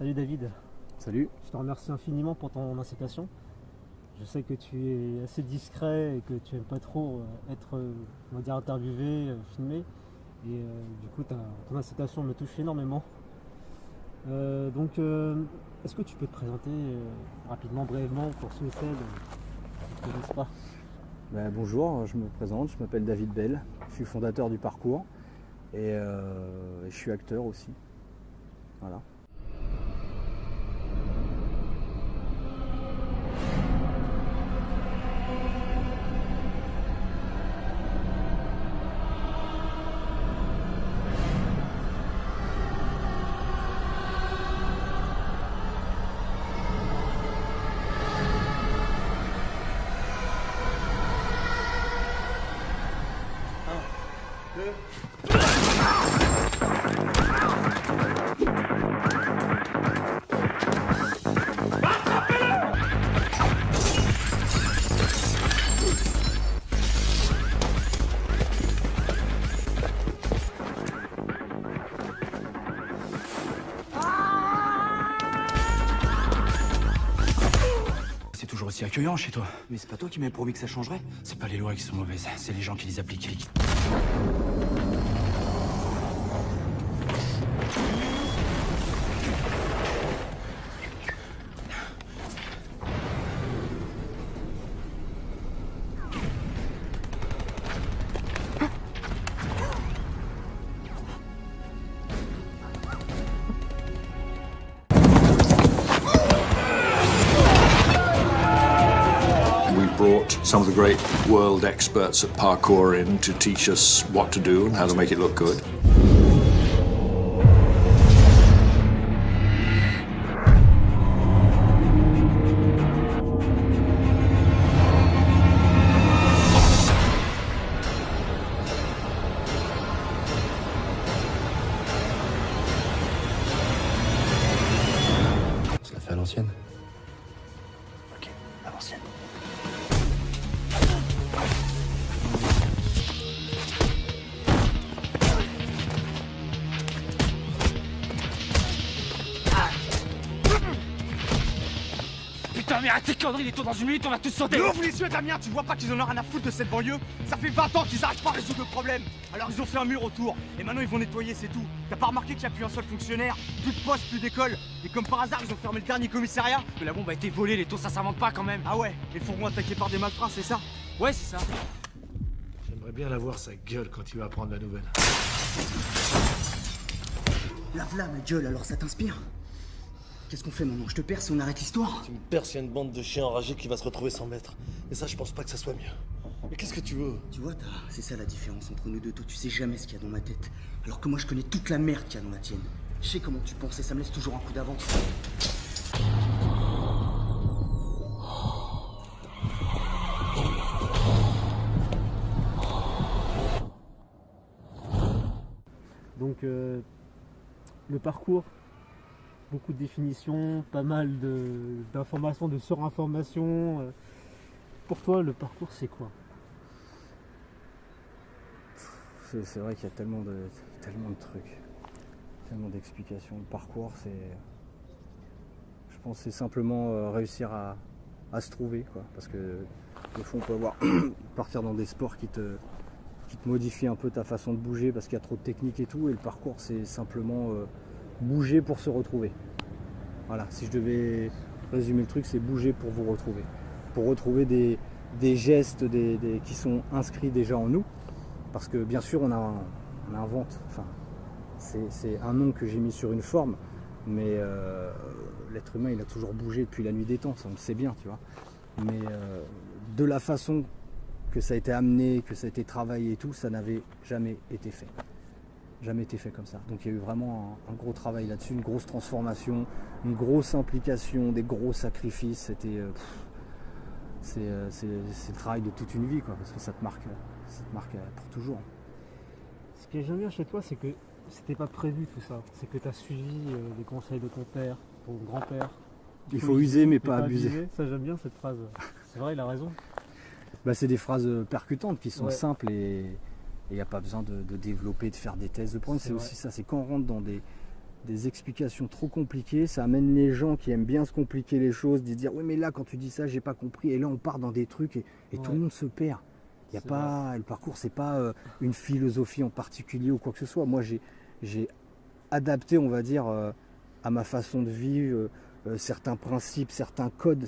Salut David. Salut. Je te remercie infiniment pour ton incitation. Je sais que tu es assez discret et que tu n'aimes pas trop être on va dire, interviewé, filmé. Et du coup, ton incitation me touche énormément. Est-ce que tu peux te présenter rapidement, brièvement, pour ceux et celles qui ne connaissent pas? Bonjour, je me présente, je m'appelle David Bell, je suis fondateur du parcours et je suis acteur aussi. Voilà. C'est toujours aussi accueillant chez toi. Mais c'est pas toi qui m'avais promis que ça changerait? C'est pas les lois qui sont mauvaises, c'est les gens qui les appliquent. Brought some of the great world experts at parkour in to teach us what to do and how to make it look good. On se la fait à l'ancienne. Ok, à l'ancienne. Putain, mais arrête tes conneries, les tours dans une minute, on va tous sauter. Ouvre les yeux, Damien, tu vois pas qu'ils en ont rien à foutre de cette banlieue? Ça fait 20 ans qu'ils arrêtent pas à résoudre le problème. Alors ils ont fait un mur autour, et maintenant ils vont nettoyer, c'est tout. T'as pas remarqué qu'il n'y a plus un seul fonctionnaire? Plus de poste, plus d'école. Et comme par hasard, ils ont fermé le dernier commissariat. Mais la bombe a été volée, les tours ça s'invente pas quand même. Ah ouais, et le fourgon attaqué par des malfrats, c'est ça? Ouais, c'est ça. J'aimerais bien la voir sa gueule quand il va apprendre la nouvelle. Lave-la, ma gueule, alors ça t'inspire? Qu'est-ce qu'on fait maintenant? Je te perds si on arrête l'histoire? Tu me perds s'il y a une bande de chiens enragés qui va se retrouver sans maître. Et ça, je pense pas que ça soit mieux. Mais qu'est-ce que tu veux? Tu vois, c'est ça la différence entre nous deux. Toi, tu sais jamais ce qu'il y a dans ma tête. Alors que moi, je connais toute la merde qu'il y a dans la tienne. Je sais comment tu penses et ça me laisse toujours un coup d'avance. Donc, le parcours, beaucoup de définitions, pas mal d'informations, de surinformations. Pour toi, le parcours, c'est quoi? C'est vrai qu'il y a tellement de trucs, tellement d'explications. Le parcours, je pense que c'est simplement réussir à se trouver, quoi. Parce que des fois, on peut partir dans des sports qui te modifient un peu ta façon de bouger parce qu'il y a trop de technique et tout. Et le parcours, c'est simplement bouger pour se retrouver. Voilà, si je devais résumer le truc, c'est bouger pour vous retrouver. Pour retrouver des gestes qui sont inscrits déjà en nous. Parce que bien sûr, on invente. Enfin, c'est un nom que j'ai mis sur une forme. Mais l'être humain, il a toujours bougé depuis la nuit des temps. Ça, on le sait bien, tu vois. Mais de la façon que ça a été amené, que ça a été travaillé et tout, ça n'avait jamais été fait. Jamais été fait comme ça. Donc il y a eu vraiment un gros travail là-dessus, une grosse transformation, une grosse implication, des gros sacrifices. C'est le travail de toute une vie, quoi, parce que ça te marque pour toujours. Ce que j'aime bien chez toi, c'est que c'était pas prévu tout ça. C'est que tu as suivi les conseils de ton père, ton grand-père. Il faut user mais pas abuser. Ça, j'aime bien cette phrase. C'est vrai, il a raison. C'est des phrases percutantes qui sont Ouais. simples et il n'y a pas besoin de développer, de faire des thèses. Le problème, c'est aussi ça, c'est quand on rentre des explications trop compliquées, ça amène les gens qui aiment bien se compliquer les choses, de dire oui mais là quand tu dis ça j'ai pas compris, et là on part dans des trucs et tout le monde se perd. Il y a pas, le parcours c'est pas une philosophie en particulier ou quoi que ce soit. Moi j'ai adapté, on va dire, à ma façon de vivre certains principes, certains codes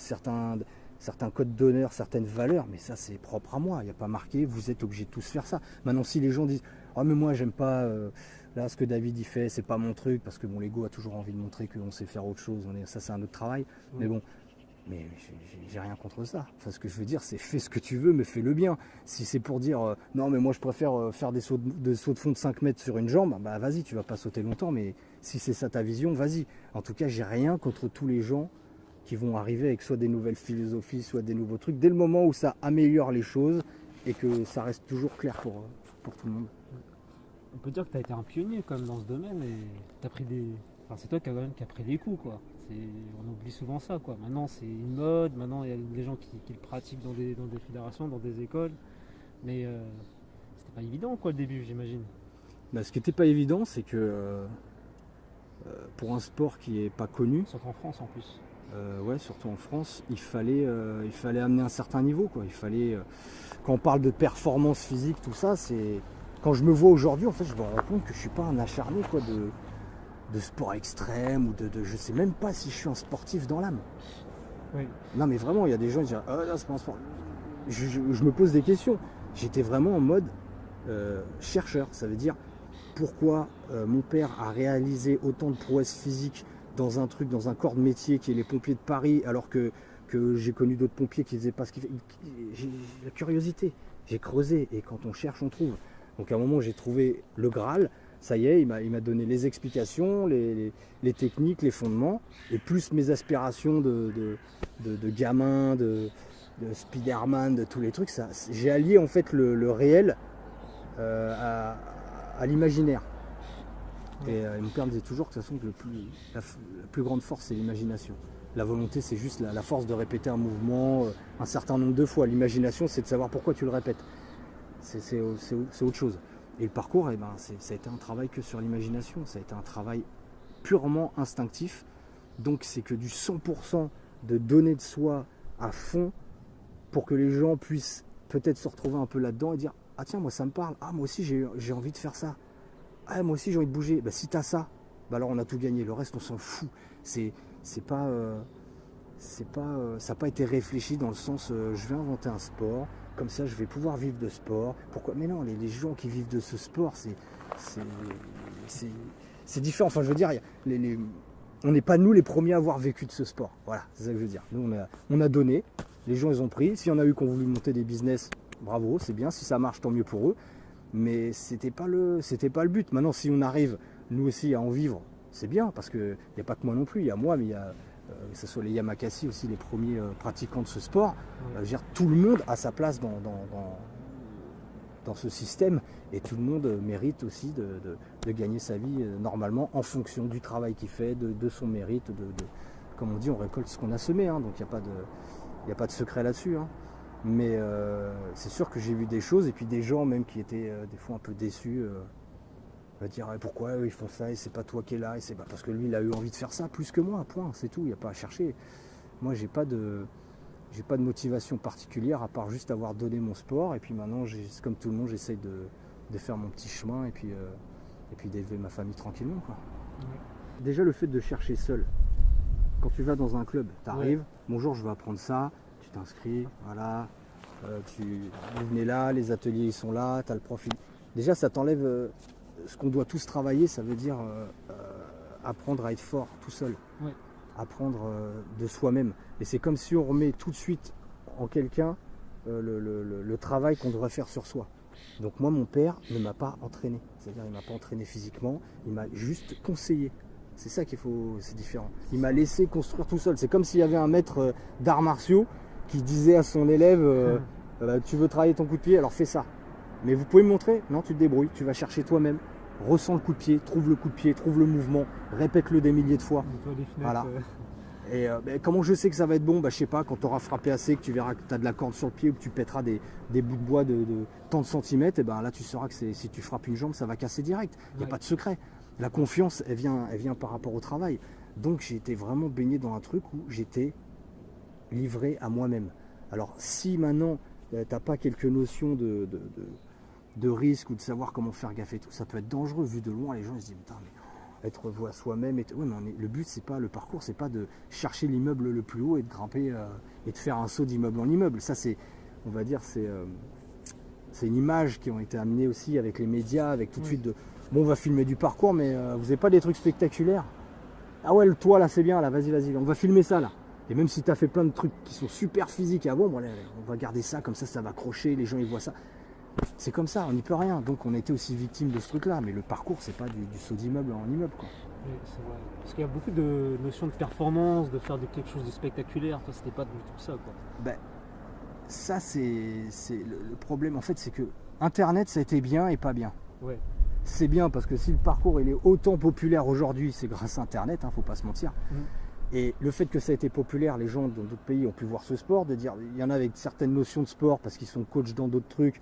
d'honneur, certaines valeurs, mais ça c'est propre à moi, il n'y a pas marqué vous êtes obligés de tous faire ça. Maintenant si les gens disent oh mais moi j'aime pas là ce que David y fait, c'est pas mon truc, parce que mon l'ego a toujours envie de montrer qu'on sait faire autre chose, ça c'est un autre travail, mais bon, mais j'ai rien contre ça. Enfin, ce que je veux dire c'est fais ce que tu veux mais fais-le bien. Si c'est pour dire non mais moi je préfère faire des sauts de fond de 5 mètres sur une jambe, bah vas-y, tu vas pas sauter longtemps, mais si c'est ça ta vision, vas-y. En tout cas j'ai rien contre tous les gens qui vont arriver avec soit des nouvelles philosophies, soit des nouveaux trucs, dès le moment où ça améliore les choses et que ça reste toujours clair pour tout le monde. On peut dire que tu as été un pionnier quand même dans ce domaine et t'as pris des. Enfin, c'est toi qui as pris les coups quoi. On oublie souvent ça quoi. Maintenant c'est une mode, maintenant il y a des gens qui le pratiquent dans des fédérations, dans des écoles. Mais c'était pas évident quoi le début j'imagine. Bah, ce qui n'était pas évident c'est que pour un sport qui n'est pas connu. Surtout en France en plus. Ouais, surtout en France, il fallait amener un certain niveau quoi. Il fallait, quand on parle de performance physique, tout ça, c'est. Quand je me vois aujourd'hui, en fait, je me rends compte que je suis pas un acharné quoi, de sport extrême ou je sais même pas si je suis un sportif dans l'âme. Oui. Non mais vraiment, il y a des gens qui disent ah là c'est pas un sport. Je me pose des questions. J'étais vraiment en mode chercheur. Ça veut dire pourquoi mon père a réalisé autant de prouesses physiques dans un corps de métier qui est les pompiers de Paris, alors que j'ai connu d'autres pompiers qui faisaient pas ce qu'ils faisaient. J'ai la curiosité. J'ai creusé et quand on cherche, on trouve. Donc à un moment, j'ai trouvé le Graal. Ça y est, il m'a donné les explications, les techniques, les fondements, et plus mes aspirations de gamin, de Spider-Man, de tous les trucs. J'ai allié en fait le réel à l'imaginaire. Et mon père me disait toujours que de toute façon, la plus grande force, c'est l'imagination. La volonté, c'est juste la force de répéter un mouvement un certain nombre de fois. L'imagination, c'est de savoir pourquoi tu le répètes. C'est autre chose. Et le parcours, ça a été un travail que sur l'imagination. Ça a été un travail purement instinctif. Donc c'est que du 100% de donner de soi à fond pour que les gens puissent peut-être se retrouver un peu là-dedans et dire « Ah tiens, moi ça me parle. Ah moi aussi j'ai envie de faire ça. Ah moi aussi j'ai envie de bouger. » Bah, si tu as ça, bah, alors on a tout gagné. Le reste, on s'en fout. Ça n'a pas été réfléchi dans le sens je vais inventer un sport. Comme ça, je vais pouvoir vivre de sport. Pourquoi? Mais non, les gens qui vivent de ce sport, c'est différent. Enfin, je veux dire, on n'est pas nous les premiers à avoir vécu de ce sport. Voilà, c'est ça que je veux dire. Nous, on a donné, les gens, ils ont pris. S'il y en a eu qui ont voulu monter des business, bravo, c'est bien. Si ça marche, tant mieux pour eux. Mais c'était pas le but. Maintenant, si on arrive, nous aussi, à en vivre, c'est bien. Parce qu'il n'y a pas que moi non plus. Il y a moi, mais il y a... que ce soit les Yamakasi aussi, les premiers pratiquants de ce sport, tout le monde a sa place dans ce système et tout le monde mérite aussi de gagner sa vie normalement en fonction du travail qu'il fait, de son mérite, comme on dit, on récolte ce qu'on a semé, hein, donc il n'y a pas de secret là-dessus. Hein. Mais c'est sûr que j'ai vu des choses et puis des gens même qui étaient des fois un peu déçus. Va dire pourquoi ils font ça et c'est pas toi qui es là et c'est pas parce que lui il a eu envie de faire ça plus que moi, point, c'est tout, il n'y a pas à chercher. Moi j'ai pas de motivation particulière à part juste avoir donné mon sport et puis maintenant comme tout le monde j'essaye de faire mon petit chemin et puis d'élever ma famille tranquillement quoi. Ouais. Déjà le fait de chercher seul, quand tu vas dans un club, tu arrives, bonjour je veux apprendre ça, tu t'inscris, voilà, vous venez là, les ateliers ils sont là, tu as le profil. Déjà ça t'enlève ce qu'on doit tous travailler, ça veut dire apprendre à être fort tout seul, apprendre de soi-même. Et c'est comme si on remet tout de suite en quelqu'un le travail qu'on devrait faire sur soi. Donc moi, mon père ne m'a pas entraîné, c'est-à-dire il ne m'a pas entraîné physiquement, il m'a juste conseillé. C'est ça qu'il faut, c'est différent. Il m'a laissé construire tout seul. C'est comme s'il y avait un maître d'arts martiaux qui disait à son élève tu veux travailler ton coup de pied, alors fais ça. Mais vous pouvez me montrer? Non, tu te débrouilles, tu vas chercher toi-même, ressens le coup de pied, trouve le mouvement, répète-le des milliers de fois. Voilà. Et comment je sais que ça va être bon? Je sais pas, quand tu auras frappé assez, que tu verras que tu as de la corde sur le pied ou que tu pèteras des bouts de bois de tant de centimètres, et là tu sauras que si tu frappes une jambe, ça va casser direct. Il n'y a pas de secret. La confiance, elle vient par rapport au travail. Donc j'ai été vraiment baigné dans un truc où j'étais livré à moi-même. Alors si maintenant t'as pas quelques notions de risque ou de savoir comment faire gaffe et tout, ça peut être dangereux. Vu de loin, les gens ils se disent putain, mais être à soi-même. Ouais, mais le but c'est pas le parcours, c'est pas de chercher l'immeuble le plus haut et de grimper et de faire un saut d'immeuble en immeuble. Ça c'est, on va dire, c'est une image qui ont été amenées aussi avec les médias, avec tout de suite de bon, on va filmer du parcours, mais vous n'avez pas des trucs spectaculaires? Ah ouais, le toit là c'est bien, là vas-y, on va filmer ça là. Et même si tu as fait plein de trucs qui sont super physiques avant, bon, allez, on va garder ça, comme ça va accrocher, les gens ils voient ça. C'est comme ça, on n'y peut rien. Donc on a été aussi victime de ce truc-là. Mais le parcours, c'est pas du saut d'immeuble en immeuble, quoi. Oui, c'est vrai. Parce qu'il y a beaucoup de notions de performance, de faire quelque chose de spectaculaire. Toi, c'était pas du tout ça, quoi. Ben, ça, c'est le problème. En fait, c'est que Internet, ça a été bien et pas bien. Ouais. C'est bien parce que si le parcours il est autant populaire aujourd'hui, c'est grâce à Internet, faut pas se mentir. Et le fait que ça a été populaire, les gens dans d'autres pays ont pu voir ce sport, de dire, il y en a avec certaines notions de sport parce qu'ils sont coachs dans d'autres trucs.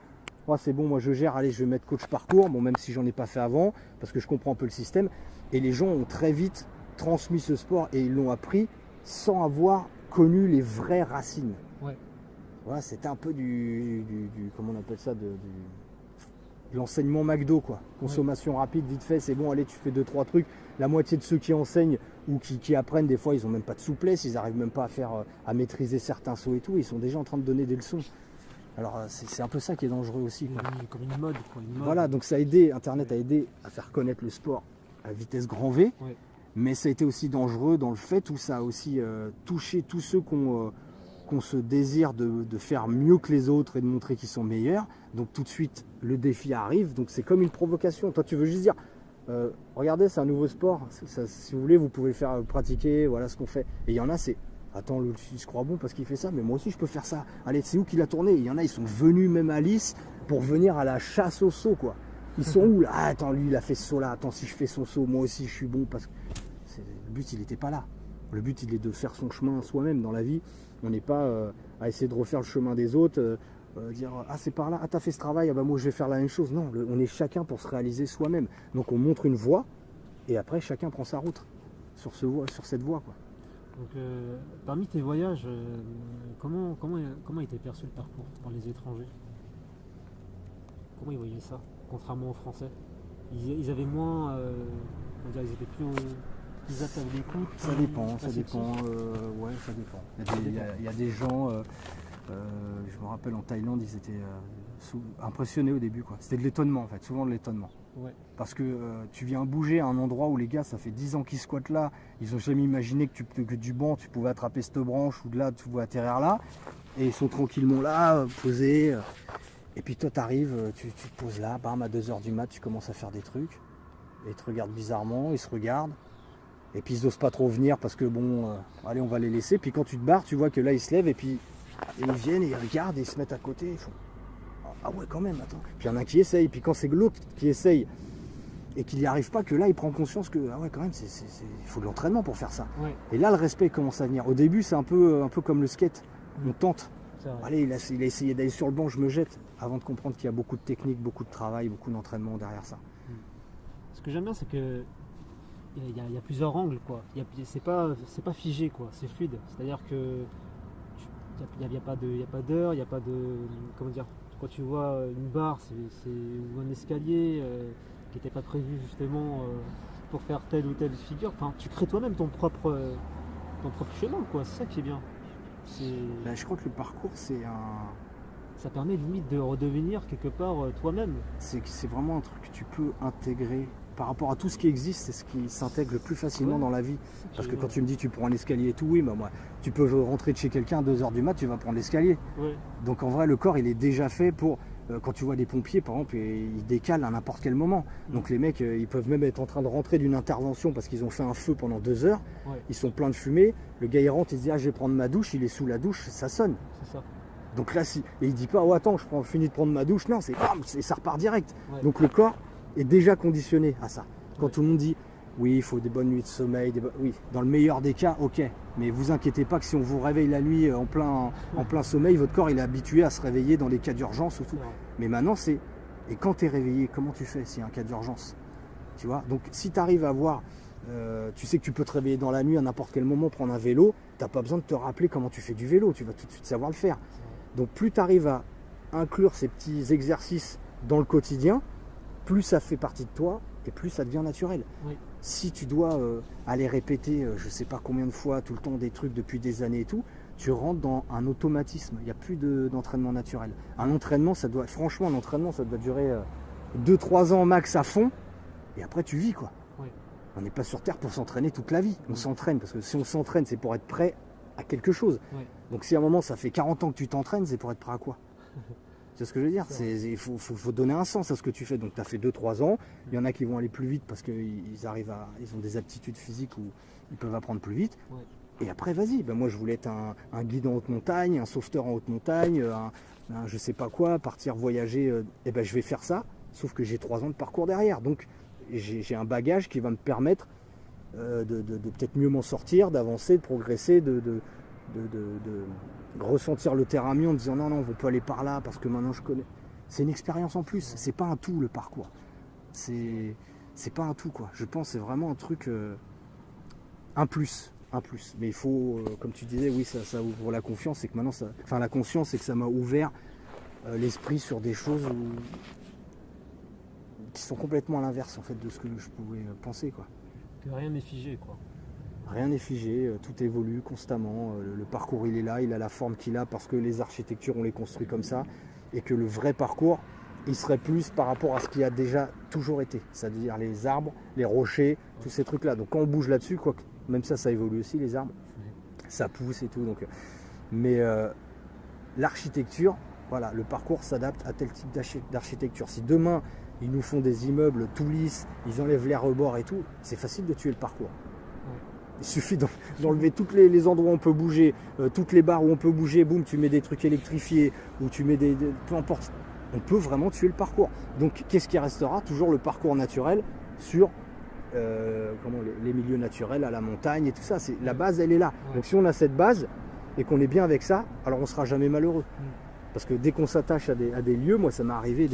Oh, c'est bon, moi je gère, allez, je vais mettre coach parcours, bon, même si j'en ai pas fait avant, parce que je comprends un peu le système. Et les gens ont très vite transmis ce sport et ils l'ont appris sans avoir connu les vraies racines. Ouais. Voilà, c'était un peu comment on appelle ça, de l'enseignement McDo, quoi. Consommation rapide, vite fait, c'est bon, allez, tu fais 2-3 trucs. La moitié de ceux qui enseignent ou qui apprennent, des fois, ils n'ont même pas de souplesse, ils n'arrivent même pas à maîtriser certains sauts et tout, ils sont déjà en train de donner des leçons. Alors c'est un peu ça qui est dangereux aussi, quoi. Comme une mode, quoi. Voilà, donc ça a aidé, Internet a aidé à faire connaître le sport à vitesse grand V, mais ça a été aussi dangereux dans le fait où ça a aussi touché tous ceux qu'on se désire de faire mieux que les autres et de montrer qu'ils sont meilleurs. Donc tout de suite, le défi arrive, donc c'est comme une provocation. Toi, tu veux juste dire, regardez, c'est un nouveau sport, si vous voulez, vous pouvez le faire pratiquer, voilà ce qu'on fait. Et il y en a, c'est... Attends, il se croit bon parce qu'il fait ça, mais moi aussi je peux faire ça. Allez, c'est où qu'il a tourné? Il y en a, ils sont venus même à Nice pour venir à la chasse au saut, quoi. Ils sont où là? Ah, attends, lui il a fait ce saut là. Attends, si je fais son saut, moi aussi je suis bon parce que le but il n'était pas là. Le but il est de faire son chemin soi-même dans la vie. On n'est pas à essayer de refaire le chemin des autres, dire ah c'est par là, ah t'as fait ce travail, ah bah moi je vais faire la même chose. Non, on est chacun pour se réaliser soi-même. Donc on montre une voie et après chacun prend sa route sur cette voie, quoi. Donc, parmi tes voyages, comment était perçu le parcours par les étrangers? Comment ils voyaient ça, contrairement aux Français? Ils avaient moins, ils étaient plus, ils atteignaient l'écoute. Ça dépend. Ouais, ça dépend. Il y a des gens, je me rappelle en Thaïlande, ils étaient impressionnés au début, quoi. C'était de l'étonnement en fait, souvent de l'étonnement. Ouais. Parce que tu viens bouger à un endroit où les gars, ça fait 10 ans qu'ils squattent là, ils n'ont jamais imaginé que du banc, tu pouvais attraper cette branche ou de là, tu pouvais atterrir là, et ils sont tranquillement là, posés, et puis toi t'arrives, tu te poses là, bam, à 2h du mat, tu commences à faire des trucs, et ils te regardent bizarrement, ils se regardent, et puis ils n'osent pas trop venir parce que bon, allez, on va les laisser, puis quand tu te barres, tu vois que là, ils se lèvent, et puis ils viennent, et ils regardent, et ils se mettent à côté, ils font... Ah ouais, quand même, attends. Puis il y en a qui essaye, puis quand c'est l'autre qui essaye et qu'il n'y arrive pas, que là il prend conscience que ah ouais, quand même, il faut de l'entraînement pour faire ça. Ouais. Et là le respect commence à venir. Au début c'est un peu comme le skate, on tente. Allez, il a essayé d'aller sur le banc, je me jette, avant de comprendre qu'il y a beaucoup de technique, beaucoup de travail, beaucoup d'entraînement derrière ça. Ce que j'aime bien, c'est que il y a plusieurs angles, quoi. C'est pas figé, quoi. C'est fluide. C'est-à-dire que il n'y a pas d'heure, il n'y a pas de... Comment dire? Quand tu vois une barre, ou un escalier qui n'était pas prévu justement pour faire telle ou telle figure, enfin, tu crées toi-même ton propre chemin, quoi. C'est ça qui est bien. Je crois que le parcours, ça permet limite de redevenir quelque part toi-même. C'est vraiment un truc que tu peux intégrer. Par rapport à tout ce qui existe, c'est ce qui s'intègre le plus facilement dans la vie. Parce que quand tu me dis tu prends un escalier et tout, oui, bah moi, tu peux rentrer de chez quelqu'un à 2h du mat, tu vas prendre l'escalier. Ouais. Donc en vrai, le corps, il est déjà fait pour... quand tu vois des pompiers, par exemple, ils décalent à n'importe quel moment. Donc les mecs, ils peuvent même être en train de rentrer d'une intervention parce qu'ils ont fait un feu pendant 2 heures. Ouais. Ils sont pleins de fumée. Le gars, il rentre, il se dit, ah, je vais prendre ma douche. Il est sous la douche, ça sonne. C'est ça. Donc là, et il dit pas, oh attends, finis de prendre ma douche. Non, c'est bam, et ça repart direct. Ouais. Donc le corps est déjà conditionné à ça. Quand tout le monde dit oui, il faut des bonnes nuits de sommeil, oui, dans le meilleur des cas, ok. Mais vous inquiétez pas que si on vous réveille la nuit en plein sommeil, votre corps il est habitué à se réveiller dans les cas d'urgence ou tout. Ouais. Mais maintenant et quand tu es réveillé, comment tu fais s'il y a un cas d'urgence? Tu vois, donc si tu arrives à voir, tu sais que tu peux te réveiller dans la nuit à n'importe quel moment, prendre un vélo, tu n'as pas besoin de te rappeler comment tu fais du vélo, tu vas tout de suite savoir le faire. Donc plus tu arrives à inclure ces petits exercices dans le quotidien, plus ça fait partie de toi et plus ça devient naturel. Oui. Si tu dois aller répéter je sais pas combien de fois tout le temps des trucs depuis des années et tout, tu rentres dans un automatisme, il n'y a plus d'entraînement naturel. Un entraînement, franchement, un entraînement, ça doit durer 2-3 ans max à fond, et après tu vis quoi. Oui. On n'est pas sur Terre pour s'entraîner toute la vie, on s'entraîne, parce que si on s'entraîne, c'est pour être prêt à quelque chose. Oui. Donc si à un moment ça fait 40 ans que tu t'entraînes, c'est pour être prêt à quoi? C'est ce que je veux dire, il faut donner un sens à ce que tu fais. Donc tu as fait 2-3 ans, il y en a qui vont aller plus vite parce qu'ils ont des aptitudes physiques où ils peuvent apprendre plus vite. Ouais. Et après vas-y, moi je voulais être un guide en haute montagne, un sauveteur en haute montagne, je sais pas quoi, partir voyager, et je vais faire ça, sauf que j'ai 3 ans de parcours derrière. Donc j'ai un bagage qui va me permettre de peut-être mieux m'en sortir, d'avancer, de progresser, de ressentir le terrain mieux en me disant non, on ne veut pas aller par là parce que maintenant je connais. C'est une expérience en plus, c'est pas un tout le parcours. C'est pas un tout quoi. Je pense que c'est vraiment un truc, un plus. Mais il faut, comme tu disais, oui, ça ouvre la confiance, c'est que maintenant la conscience, c'est que ça m'a ouvert l'esprit sur des choses qui sont complètement à l'inverse en fait de ce que je pouvais penser quoi. Que rien n'est figé quoi. Rien n'est figé, tout évolue constamment, le parcours il est là, il a la forme qu'il a parce que les architectures on les construit comme ça, et que le vrai parcours il serait plus par rapport à ce qui a déjà toujours été, c'est-à-dire les arbres, les rochers, tous ces trucs là. Donc quand on bouge là-dessus, quoi, même ça évolue aussi les arbres, ça pousse et tout. Donc, mais l'architecture, voilà, le parcours s'adapte à tel type d'architecture. Si demain ils nous font des immeubles tout lisses, ils enlèvent les rebords et tout, c'est facile de tuer le parcours. Il suffit d'enlever tous les endroits où on peut bouger, toutes les barres où on peut bouger, boum, tu mets des trucs électrifiés, ou tu mets peu importe, on peut vraiment tuer le parcours. Donc qu'est-ce qui restera? Toujours le parcours naturel sur les milieux naturels, à la montagne et tout ça. La base, elle est là. Ouais. Donc si on a cette base et qu'on est bien avec ça, alors on ne sera jamais malheureux. Parce que dès qu'on s'attache à des lieux, moi ça m'est arrivé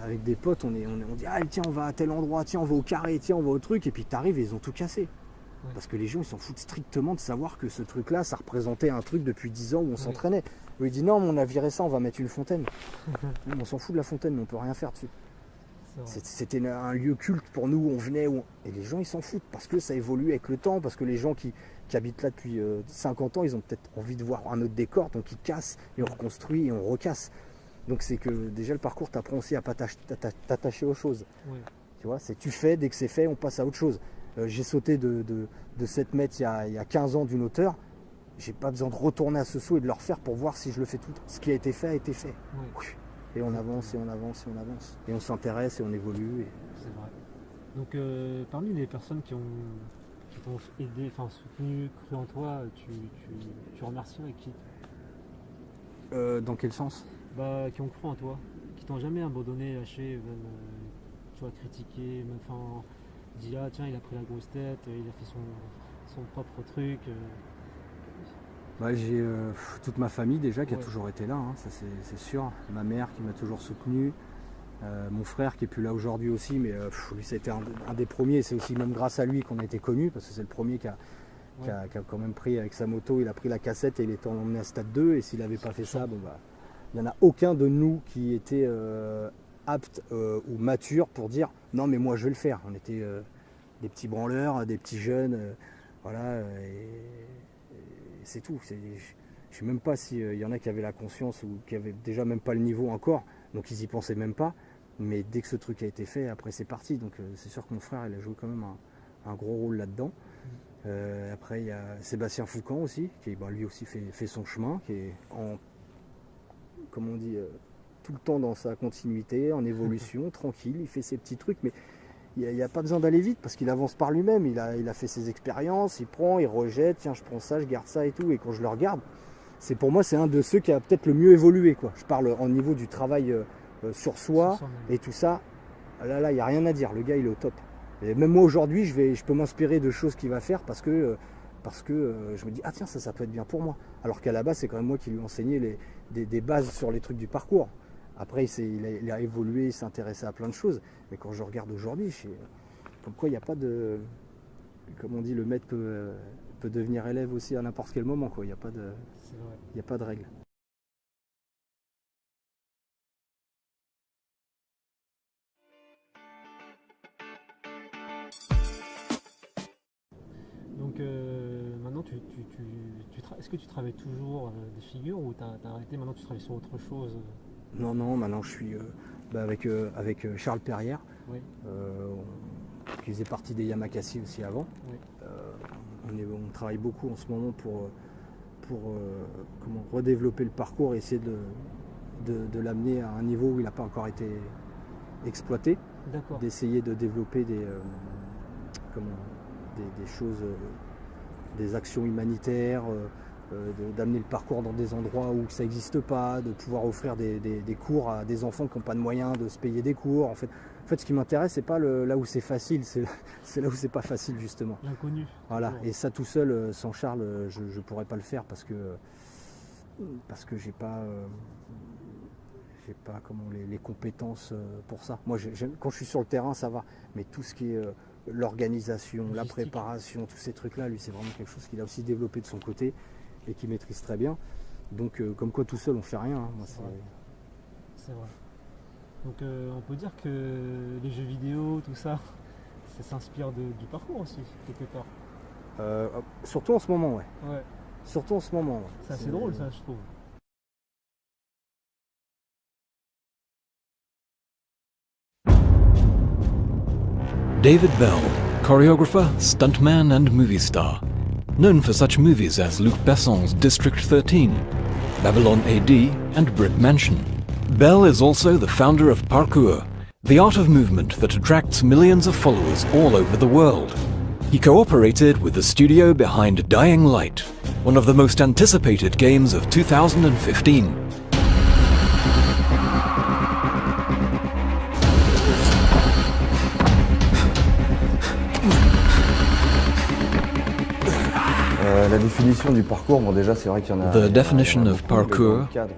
avec des potes, on dit ah tiens on va à tel endroit, tiens on va au carré, tiens on va au truc, et puis tu arrives et ils ont tout cassé. Parce que les gens ils s'en foutent strictement de savoir que ce truc là ça représentait un truc depuis 10 ans où on s'entraînait. Eux ils disent non mais on a viré ça, on va mettre une fontaine. On s'en fout de la fontaine mais on peut rien faire dessus. C'était un lieu culte pour nous, on venait et les gens ils s'en foutent parce que ça évolue avec le temps, parce que les gens qui habitent là depuis 50 ans ils ont peut-être envie de voir un autre décor, donc ils cassent et on reconstruit et on recasse. Donc c'est que déjà le parcours t'apprend aussi à pas t'attacher aux choses. Tu vois, tu fais, dès que c'est fait on passe à autre chose. J'ai sauté de 7 mètres il y a 15 ans d'une hauteur, j'ai pas besoin de retourner à ce saut et de le refaire pour voir si je le fais tout. Ce qui a été fait a été fait. Et on avance et on avance et on avance. Et on s'intéresse et on évolue. C'est vrai. Donc parmi les personnes qui t'ont aidé, soutenu, cru en toi, tu remercierais qui? Dans quel sens? Qui ont cru en toi, qui t'ont jamais abandonné, lâché, même tu vois, critiqué, même dit ah tiens il a pris la grosse tête, il a fait son propre truc. J'ai toute ma famille déjà qui a toujours été là, hein, ça c'est sûr. Ma mère qui m'a toujours soutenu, mon frère qui est plus là aujourd'hui aussi, mais lui ça a été un des premiers, c'est aussi même grâce à lui qu'on a été connus, parce que c'est le premier qui a quand même pris avec sa moto, il a pris la cassette et il était emmené à Stade 2, et s'il n'avait pas fait ça, il n'y en a aucun de nous qui était apte ou mature pour dire non mais moi je vais le faire. On était des petits branleurs, des petits jeunes, voilà, et c'est tout. Je ne sais même pas s'il y en a qui avaient la conscience ou qui avaient déjà même pas le niveau encore, donc ils y pensaient même pas, mais dès que ce truc a été fait, après c'est parti. Donc c'est sûr que mon frère il a joué quand même un gros rôle là-dedans. Après il y a Sébastien Foucan aussi, qui lui aussi fait son chemin, qui est comme on dit, tout le temps dans sa continuité, en évolution, tranquille, il fait ses petits trucs, mais il n'y a pas besoin d'aller vite parce qu'il avance par lui-même, il a fait ses expériences, il prend, il rejette, tiens je prends ça, je garde ça et tout, et quand je le regarde, pour moi c'est un de ceux qui a peut-être le mieux évolué, quoi. Je parle au niveau du travail sur soi et tout ça, là il n'y a rien à dire, le gars il est au top. Et même moi aujourd'hui je peux m'inspirer de choses qu'il va faire parce que je me dis ah tiens ça peut être bien pour moi, alors qu'à la base c'est quand même moi qui lui ai enseigné des bases sur les trucs du parcours. Après il a évolué, il s'est intéressé à plein de choses, mais quand je regarde aujourd'hui Comme quoi, il n'y a pas de... Comme on dit, le maître peut devenir élève aussi à n'importe quel moment, quoi. Il n'y a pas de... C'est vrai. Il n'y a pas de règle. Donc maintenant, est-ce que tu travailles toujours des figures ou t'as arrêté, maintenant tu travailles sur autre chose? Non, maintenant je suis avec Charles Perrière, Oui, qui faisait partie des Yamakasi aussi avant. oui. On travaille beaucoup en ce moment pour redévelopper le parcours et essayer de l'amener à un niveau où il n'a pas encore été exploité, D'accord. d'essayer de développer des choses, des actions humanitaires, d'amener le parcours dans des endroits où ça n'existe pas, de pouvoir offrir des cours à des enfants qui n'ont pas de moyens de se payer des cours. En fait, ce qui m'intéresse, c'est pas là où c'est facile, c'est là où c'est pas facile justement. L'inconnu. Voilà. Toujours. Et ça tout seul, sans Charles, je ne pourrais pas le faire parce que j'ai pas les compétences pour ça. Moi, quand je suis sur le terrain, ça va, mais tout ce qui est l'organisation, la Logistique. préparation, tous ces trucs-là, lui, c'est vraiment quelque chose qu'il a aussi développé de son côté et qu'il maîtrise très bien. Donc, comme quoi, tout seul, on fait rien. Hein. Moi, C'est vrai. C'est vrai. Donc on peut dire que les jeux vidéo, tout ça, ça s'inspire du parcours aussi, quelque part. Surtout en ce moment, ouais. Ouais, Surtout en ce moment. Ouais. c'est assez drôle ça, je trouve. David Bell, choreographer, stuntman and movie star. Known for such movies as Luc Besson's District 13, Babylon AD and Brick Mansion. Bell is also the founder of Parkour, the art of movement that attracts millions of followers all over the world. He cooperated with the studio behind Dying Light, one of the most anticipated games of 2015. La définition du parcours, bon déjà c'est vrai qu'il y en a... The definition of beaucoup, mais dans le parkour, cadre,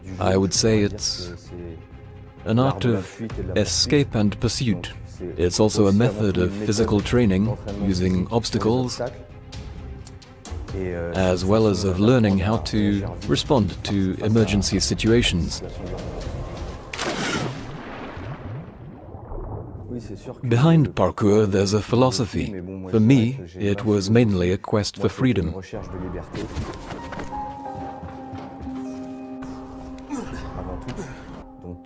du jeu, I would say on va dire it's que c'est an l'art art de la of fuite et de la poursuite. escape and pursuit. Donc, c'est It's also a aussi avant method tout of une méthode physical training d'entraînement using physique pour les obstacles, obstacles. Et, as well as of learning how to respond to emergency situations. Oui, c'est sûr que Behind le parkour, there's a c'est philosophy. mais bon, moi, For c'est me, vrai que j'ai it pas was fait- mainly a quest moi, for c'était une freedom. recherche de liberté. Avant tout. Donc,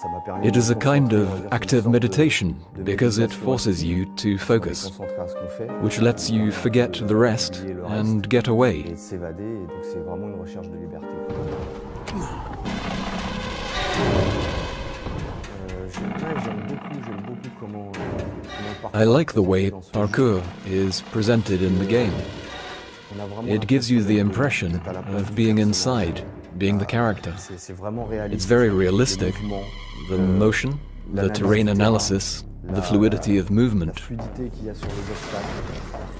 ça m'a permis It de is a kind concentrer, of on va dire, une active sorte meditation de because it méditation forces active. you to On est focus, concentré à ce qu'on fait, which lets you forget the rest oublier le and reste get away. et s'évader. Et donc c'est vraiment une recherche de liberté. J'aime beaucoup comment le parcours I like the way est présenté dans ce jeu. parkour is presented in the game. On a vraiment It gives you the l'impression impression d'être à la place of du being personnage. inside, being the character. C'est vraiment réaliste. It's very Les realistic. mouvements, The motion, the l'analyse terrain du terrain, analysis, the fluidity of la movement. fluidité qu'il y a sur les obstacles.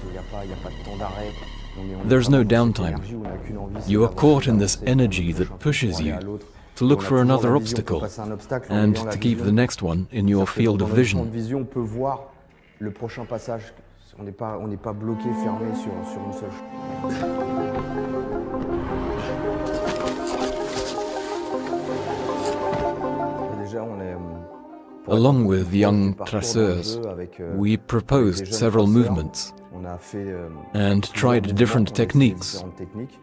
Il n'y a pas de temps d'arrêt. On est There's no vraiment dans cette downtime. énergie où on n'a qu'une envie, c'est You are d'avancer, caught in this d'avancer, energy de that passer un pushes point you à l'autre. to look On a for toujours another la vision pour obstacle passer un obstacle, en and ayant la to keep vision. the next one in your C'est-à-dire que field dans of notre vision. champ de vision, on peut voir le prochain passage. On n'est pas bloqué, fermé sur une seule chose. Et déjà, on est... pour Along être with proche young du parcours dans le traceurs, jeu avec, we proposed jeunes several traceurs, movements on a fait, and plusieurs tried mouvements, different on a essayé techniques différentes techniques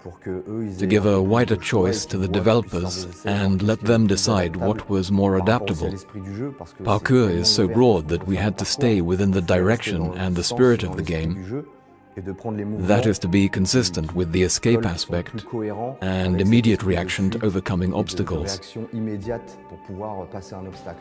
pour que eux, ils to aient give un a peu plus wider de choix et choice to qu'ils the voient, qu'ils puissent developers faire des essais, and voir let ce qui est them le plus decide adaptable what was more par rapport aussi à adaptable. l'esprit du jeu, parce que c'est Parkour tellement is so ouvert broad pour that we faire un had to parcours. stay within the Il faut rester direction dans le and the sens, spirit dans of the l'esprit game. du jeu, et de prendre les mouvements That is to be consistent with the escape qui sont aspect plus cohérents and avec cet immediate esprit de reaction to fuite overcoming et de obstacles. réaction immédiate pour pouvoir passer un obstacle.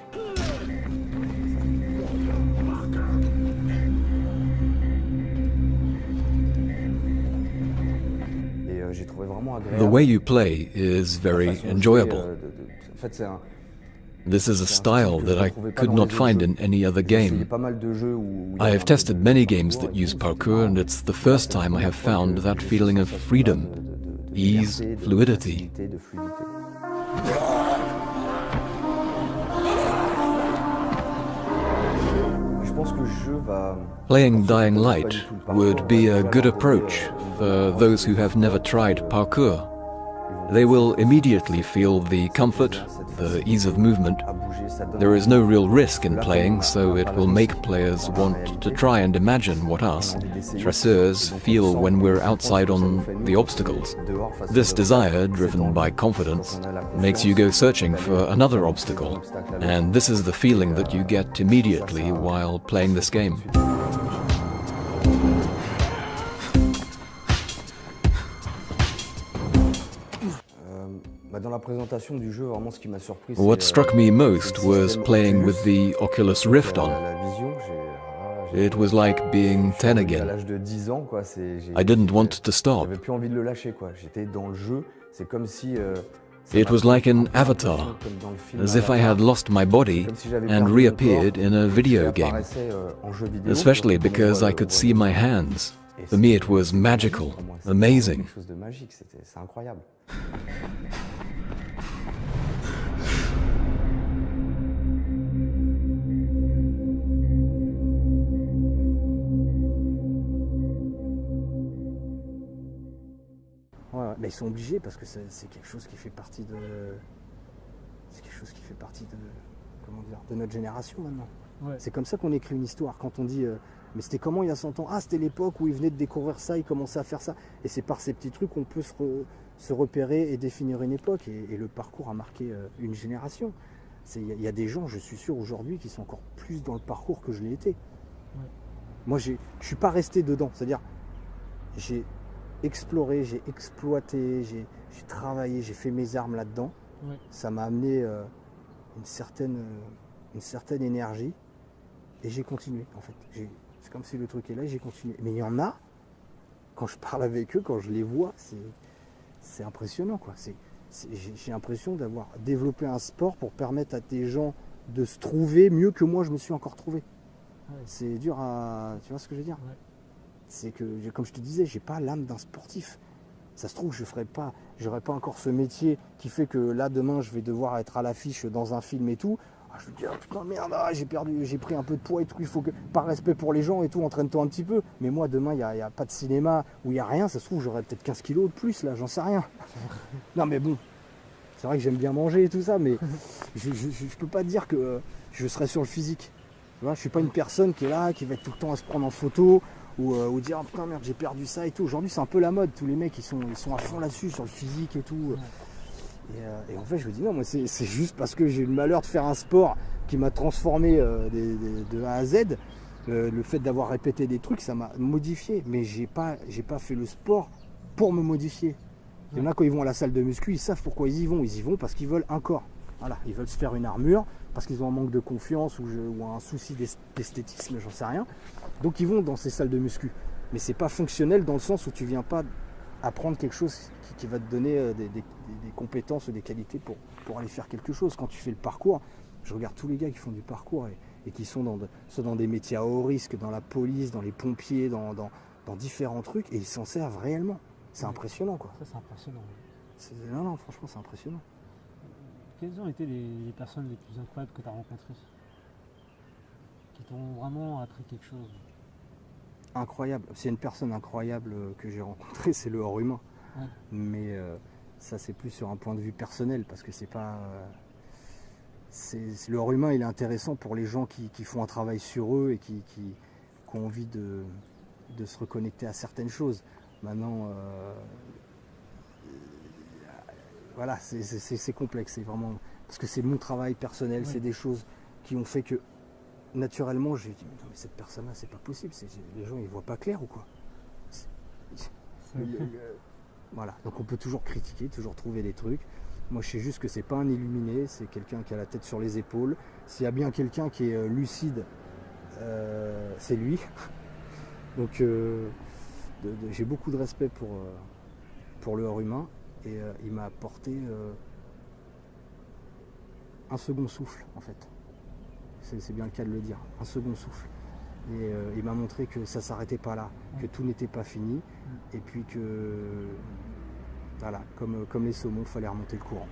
Et j'ai trouvé vraiment agréable. The way you play is la very façon de jouer, enjoyable. En fait, c'est un This is a c'est un style style que that je I trouvais pas could dans not les autres find jeux. in any other J'ai essayé game. pas mal de jeux où il y I avait have un peu tested de many parcours games et that tout, use c'est parkour, marrant. and it's the Là, first c'est la time I première have fois found que that j'ai feeling cette of sensation-là freedom, de ease, liberté, de fluidity. facilité, de fluidité. Je pense que le jeu va... Playing Dying Light would be a good approach for those who have never tried parkour. They will immediately feel the comfort, the ease of movement. There is no real risk in playing, so it will make players want to try and imagine what us, dresseurs, feel when we're outside on the obstacles. This desire, driven by confidence, makes you go searching for another obstacle, and this is the feeling that you get immediately while playing this game. Dans la présentation du jeu, vraiment ce qui m'a surpris, What struck me most was playing with the Oculus Rift on. la vision. It was like being 10 À again. l'âge de 10 ans, quoi, I didn't want to stop. J'avais plus envie de le lâcher, quoi. J'étais dans le jeu. C'est comme si. It was like an avatar, as if I had lost my body and reappeared in a video game, especially because I could see my hands. For me it was magical, amazing. Quelque chose de magique, c'est incroyable. Ouais, mais ils sont obligés parce que c'est quelque chose qui fait partie de. C'est quelque chose qui fait partie de. Comment dire, de notre génération maintenant. Ouais. C'est comme ça qu'on écrit une histoire. Quand on dit mais c'était comment il y a 100 ans? Ah, c'était l'époque où ils venaient de découvrir ça, ils commençaient à faire ça. Et c'est par ces petits trucs qu'on peut se repérer et définir une époque. Et le parcours a marqué une génération. Il y a des gens, je suis sûr, aujourd'hui, qui sont encore plus dans le parcours que je l'ai été. Ouais. Moi, je ne suis pas resté dedans. C'est-à-dire, j'ai exploré, j'ai exploité, j'ai travaillé, j'ai fait mes armes là-dedans. Ouais. Ça m'a amené une certaine énergie et j'ai continué en fait. C'est comme si le truc est là et j'ai continué. Mais il y en a, quand je parle avec eux, quand je les vois, c'est impressionnant, quoi. J'ai l'impression d'avoir développé un sport pour permettre à des gens de se trouver mieux que moi je me suis encore trouvé. Ouais. C'est dur à... Tu vois ce que je veux dire? Ouais. C'est que, comme je te disais, j'ai pas l'âme d'un sportif. Ça se trouve, j'aurais pas encore ce métier qui fait que là, demain, je vais devoir être à l'affiche dans un film et tout. Ah, je me dis, oh, putain, merde, j'ai pris un peu de poids et tout. Il faut que, par respect pour les gens et tout, entraîne-toi un petit peu. Mais moi, demain, il n'y a pas de cinéma où il n'y a rien. Ça se trouve, j'aurais peut-être 15 kilos de plus, là, j'en sais rien. Non, mais bon, c'est vrai que j'aime bien manger et tout ça, mais je peux pas te dire que je serais sur le physique. Tu vois, je suis pas une personne qui est là, qui va être tout le temps à se prendre en photo. Ou dire, oh, putain, merde, j'ai perdu ça et tout. Aujourd'hui, c'est un peu la mode. Tous les mecs, ils sont à fond là-dessus, sur le physique et tout. Et en fait, je me dis, non, moi, c'est juste parce que j'ai eu le malheur de faire un sport qui m'a transformé de A à Z. Le fait d'avoir répété des trucs, ça m'a modifié. Mais j'ai pas fait le sport pour me modifier. Il y en a, quand ils vont à la salle de muscu, ils savent pourquoi ils y vont. Ils y vont parce qu'ils veulent un corps. Voilà, ils veulent se faire une armure parce qu'ils ont un manque de confiance ou un souci d'esthétisme, j'en sais rien. Donc ils vont dans ces salles de muscu. Mais c'est pas fonctionnel dans le sens où tu viens pas apprendre quelque chose qui va te donner des compétences ou des qualités pour aller faire quelque chose. Quand tu fais le parcours, je regarde tous les gars qui font du parcours et qui sont soit dans des métiers à haut risque, dans la police, dans les pompiers, dans différents trucs, et ils s'en servent réellement. C'est impressionnant, quoi. Ça, c'est impressionnant. Non, franchement, c'est impressionnant. Quelles ont été les personnes les plus incroyables que tu as rencontrées? Qui t'ont vraiment appris quelque chose? Incroyable. C'est une personne incroyable que j'ai rencontrée, c'est le hors humain. Ouais. Mais ça, c'est plus sur un point de vue personnel, parce que c'est pas... le hors humain, il est intéressant pour les gens qui font un travail sur eux et qui ont envie de se reconnecter à certaines choses. Maintenant, voilà, c'est complexe, c'est vraiment... Parce que c'est mon travail personnel, c'est des choses qui ont fait que, naturellement, j'ai dit, mais cette personne-là, c'est pas possible, les gens, ils voient pas clair ou quoi? Voilà, donc on peut toujours critiquer, toujours trouver des trucs. Moi, je sais juste que c'est pas un illuminé, c'est quelqu'un qui a la tête sur les épaules. S'il y a bien quelqu'un qui est lucide, c'est lui. Donc, j'ai beaucoup de respect pour le hors humain. Et il m'a apporté un second souffle, en fait. C'est bien le cas de le dire, un second souffle. Et il m'a montré que ça ne s'arrêtait pas là, que tout n'était pas fini. Et puis que, voilà, comme les saumons, il fallait remonter le courant.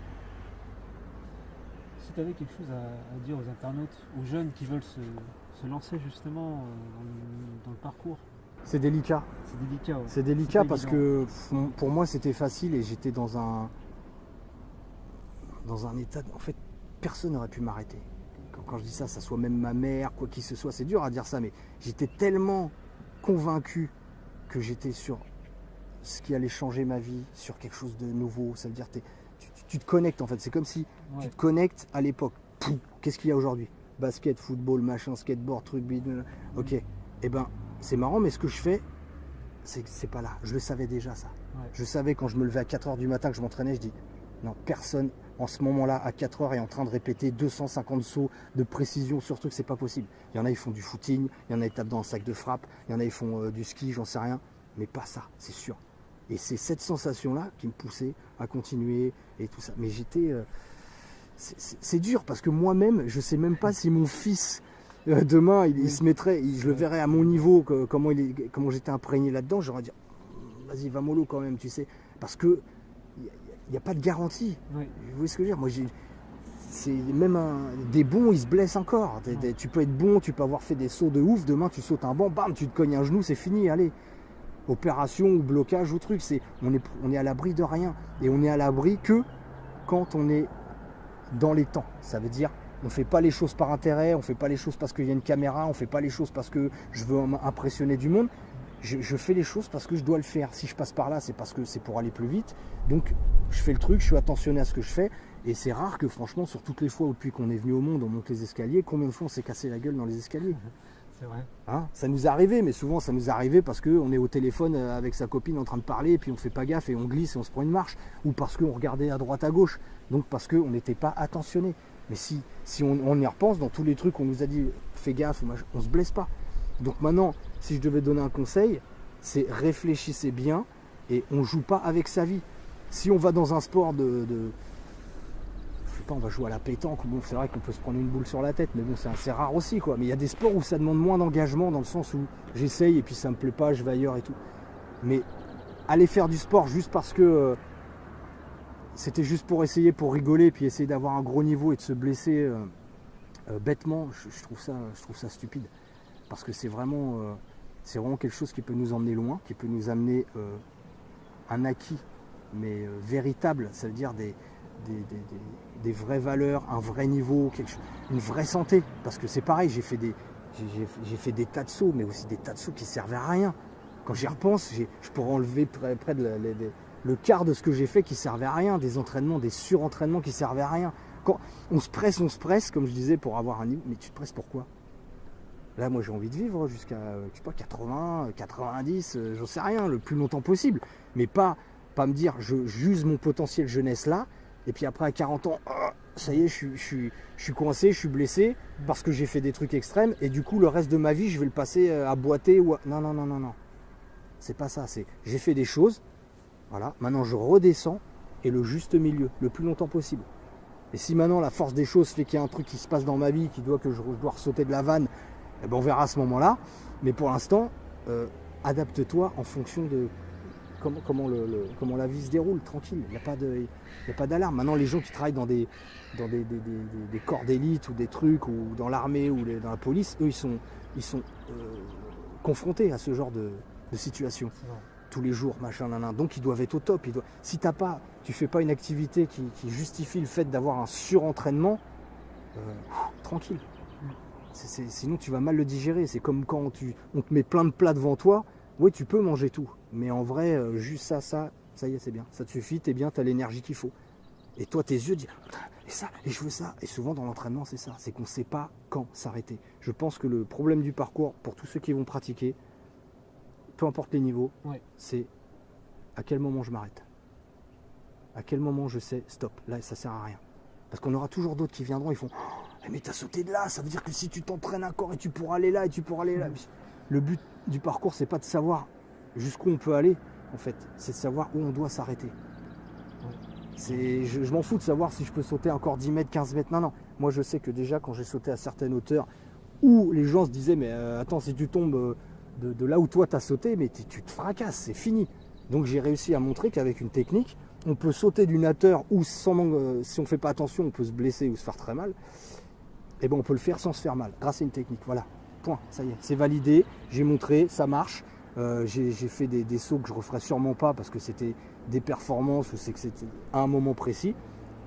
si tu avais quelque chose à dire aux internautes, aux jeunes qui veulent se lancer justement dans le parcours. C'est délicat. C'est délicat, ouais. C'est délicat pas parce évident. que pour moi c'était facile et j'étais dans un état. En fait, personne n'aurait pu m'arrêter. Quand je dis ça, ça soit même ma mère, quoi qu'il se soit, c'est dur à dire ça, mais j'étais tellement convaincu que j'étais sur ce qui allait changer ma vie, sur quelque chose de nouveau. Ça veut dire tu te connectes en fait. C'est comme si tu te connectes à l'époque. Pouf, qu'est-ce qu'il y a aujourd'hui? Basket, football, machin, skateboard, rugby. Ok. Eh ben, c'est marrant, mais ce que je fais, c'est pas là. Je le savais déjà, ça. Ouais. Je savais quand je me levais à 4h du matin que je m'entraînais, je dis non, personne en ce moment-là à 4h est en train de répéter 250 sauts de précision, surtout que c'est pas possible. Il y en a, ils font du footing, il y en a, ils tapent dans un sac de frappe, il y en a, ils font du ski, j'en sais rien, mais pas ça, c'est sûr. Et c'est cette sensation-là qui me poussait à continuer et tout ça. Mais j'étais... c'est dur parce que moi-même, je sais même pas si mon fils... demain, il se mettrait, je le verrais à mon niveau, comment j'étais imprégné là-dedans, j'aurais dit, vas-y, va mollo quand même, tu sais, parce que il n'y a pas de garantie. Oui. Vous voyez ce que je veux dire? Moi, c'est même des bons, ils se blessent encore. Tu peux être bon, tu peux avoir fait des sauts de ouf, demain tu sautes un banc, bam, tu te cognes un genou, c'est fini, allez. Opération ou blocage ou truc, on est à l'abri de rien. Et on est à l'abri que quand on est dans les temps. Ça veut dire, on ne fait pas les choses par intérêt, on ne fait pas les choses parce qu'il y a une caméra, on ne fait pas les choses parce que je veux impressionner du monde. Je fais les choses parce que je dois le faire. Si je passe par là, c'est parce que c'est pour aller plus vite. Donc, je fais le truc, je suis attentionné à ce que je fais. Et c'est rare que, franchement, sur toutes les fois depuis qu'on est venu au monde, on monte les escaliers, combien de fois on s'est cassé la gueule dans les escaliers? C'est vrai. Hein, ça nous est arrivé, mais souvent ça nous est arrivé parce qu'on est au téléphone avec sa copine en train de parler et puis on fait pas gaffe et on glisse et on se prend une marche, ou parce qu'on regardait à droite à gauche, donc parce qu'on n'était pas attentionné. Mais si on y repense, dans tous les trucs on nous a dit fais gaffe, on se blesse pas. Donc maintenant, si je devais donner un conseil, c'est réfléchissez bien et on joue pas avec sa vie. Si on va dans un sport je sais pas, on va jouer à la pétanque, bon, c'est vrai qu'on peut se prendre une boule sur la tête, mais bon, c'est rare aussi, quoi. Mais il y a des sports où ça demande moins d'engagement, dans le sens où j'essaye et puis ça me plaît pas, je vais ailleurs et tout. Mais aller faire du sport juste parce que c'était juste pour essayer, pour rigoler, puis essayer d'avoir un gros niveau et de se blesser bêtement, je trouve ça stupide. Parce que c'est vraiment quelque chose qui peut nous emmener loin, qui peut nous amener un acquis, mais véritable, ça veut dire des vraies valeurs, un vrai niveau, une vraie santé. Parce que c'est pareil, j'ai fait des tas de sauts, mais aussi des tas de sauts qui servaient à rien. Quand j'y repense, je pourrais enlever près de le quart de ce que j'ai fait qui servait à rien, des entraînements, des surentraînements qui servaient à rien. Quand on se presse, comme je disais, pour avoir un niveau, mais tu te presses pourquoi? Là, moi, j'ai envie de vivre jusqu'à, je sais pas, 80, 90, j'en sais rien, le plus longtemps possible. Mais pas me dire, j'use mon potentiel jeunesse là, et puis après, à 40 ans, ça y est, je suis coincé, je suis blessé, parce que j'ai fait des trucs extrêmes, et du coup, le reste de ma vie, je vais le passer à boiter ou à... Non. C'est pas ça, j'ai fait des choses, voilà, maintenant je redescends, et le juste milieu, le plus longtemps possible. Et si maintenant, la force des choses fait qu'il y a un truc qui se passe dans ma vie, que je dois ressauter de la vanne, eh ben on verra à ce moment-là. Mais pour l'instant, adapte-toi en fonction de comment la vie se déroule, tranquille. Il n'y a pas d'alarme. Maintenant, les gens qui travaillent dans des corps d'élite ou des trucs, ou dans l'armée ou dans la police, eux, ils sont confrontés à ce genre de situation. Tous les jours, machin, nanan. Donc, ils doivent être au top. Si tu fais pas une activité qui justifie le fait d'avoir un surentraînement, tranquille. Sinon tu vas mal le digérer. C'est comme quand on te met plein de plats devant toi. Oui, tu peux manger tout, mais en vrai, juste ça y est, c'est bien. Ça te suffit, t'es bien, t'as l'énergie qu'il faut. Et toi, tes yeux disent et ça, et je veux ça. Et souvent dans l'entraînement, c'est ça, c'est qu'on ne sait pas quand s'arrêter. Je pense que le problème du parcours, pour tous ceux qui vont pratiquer, peu importe les niveaux, c'est à quel moment je m'arrête. À quel moment je sais stop, là ça sert à rien. Parce qu'on aura toujours d'autres qui viendront, ils font mais t'as sauté de là, ça veut dire que si tu t'entraînes encore et tu pourras aller là et tu pourras aller là. Le but du parcours, c'est pas de savoir jusqu'où on peut aller, en fait, c'est de savoir où on doit s'arrêter. Je m'en fous de savoir si je peux sauter encore 10 mètres, 15 mètres. Non. Moi, je sais que déjà, quand j'ai sauté à certaines hauteurs, où les gens se disaient, mais attends, si tu tombes de là où toi t'as sauté, mais tu te fracasses, c'est fini. Donc j'ai réussi à montrer qu'avec une technique, on peut sauter du nateur ou si on ne fait pas attention, on peut se blesser ou se faire très mal. Et ben on peut le faire sans se faire mal, grâce à une technique. Voilà, point, ça y est, c'est validé, j'ai montré, ça marche. J'ai fait des sauts que je referai sûrement pas parce que c'était des performances ou c'est que c'était à un moment précis.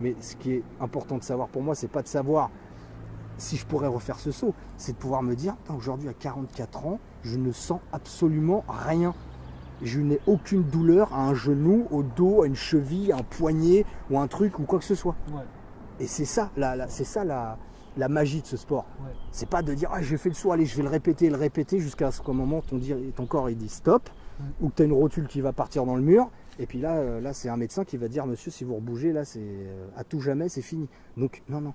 Mais ce qui est important de savoir pour moi, c'est pas de savoir si je pourrais refaire ce saut, c'est de pouvoir me dire, aujourd'hui à 44 ans, je ne sens absolument rien. Je n'ai aucune douleur à un genou, au dos, à une cheville, à un poignet ou un truc ou quoi que ce soit. Ouais. Et c'est ça, la magie de ce sport. Ouais. C'est pas de dire j'ai fait le saut, allez je vais le répéter jusqu'à ce qu'au moment ton corps il dit stop, ou que tu as une rotule qui va partir dans le mur. Et puis là c'est un médecin qui va dire monsieur si vous rebougez là c'est à tout jamais c'est fini. Donc non,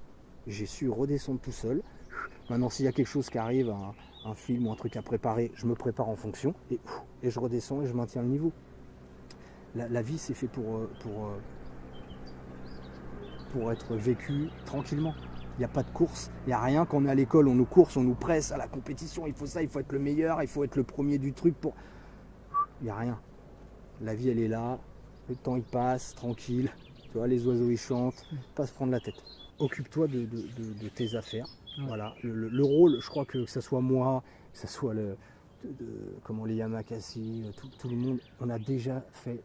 j'ai su redescendre tout seul. Maintenant s'il y a quelque chose qui arrive, un film ou un truc à préparer, je me prépare en fonction et je redescends et je maintiens le niveau. La vie c'est fait pour être vécu tranquillement. Il n'y a pas de course, il n'y a rien. Quand on est à l'école, on nous course, on nous presse à la compétition, il faut ça, il faut être le meilleur, il faut être le premier du truc pour... Il n'y a rien. La vie elle est là, le temps il passe, tranquille, tu vois, les oiseaux ils chantent, pas se prendre la tête. Occupe-toi de tes affaires. Voilà. Le rôle, je crois que ce soit moi, que ce soit les Yamakasi, tout le monde, on a déjà fait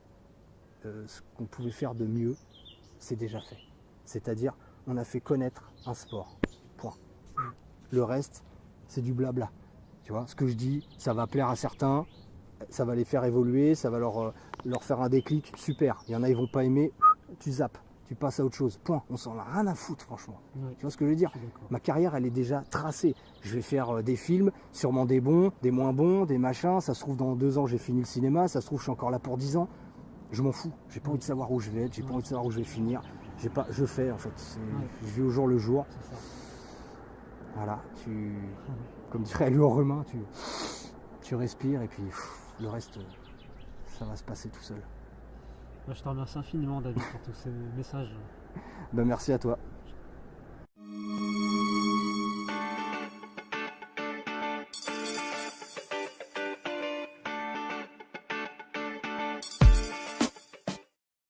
ce qu'on pouvait faire de mieux, c'est déjà fait. C'est-à-dire, on a fait connaître un sport. Point. Le reste, c'est du blabla. Tu vois, ce que je dis, ça va plaire à certains, ça va les faire évoluer, ça va leur faire un déclic, super. Il y en a, ils vont pas aimer, tu zappes, tu passes à autre chose. Point. On s'en a rien à foutre, franchement. Ouais. Tu vois ce que je veux dire? Ma carrière, elle est déjà tracée. Je vais faire des films, sûrement des bons, des moins bons, des machins. Ça se trouve, dans 2 ans, j'ai fini le cinéma. Ça se trouve, je suis encore là pour 10 ans. Je m'en fous. J'ai pas envie de savoir où je vais être, j'ai pas envie de savoir où je vais finir. Je fais en fait, je vis au jour le jour. Voilà, comme dirait Léo Romain, tu respires et puis le reste, ça va se passer tout seul. Je te remercie infiniment David pour tous ces messages. Ben, merci à toi.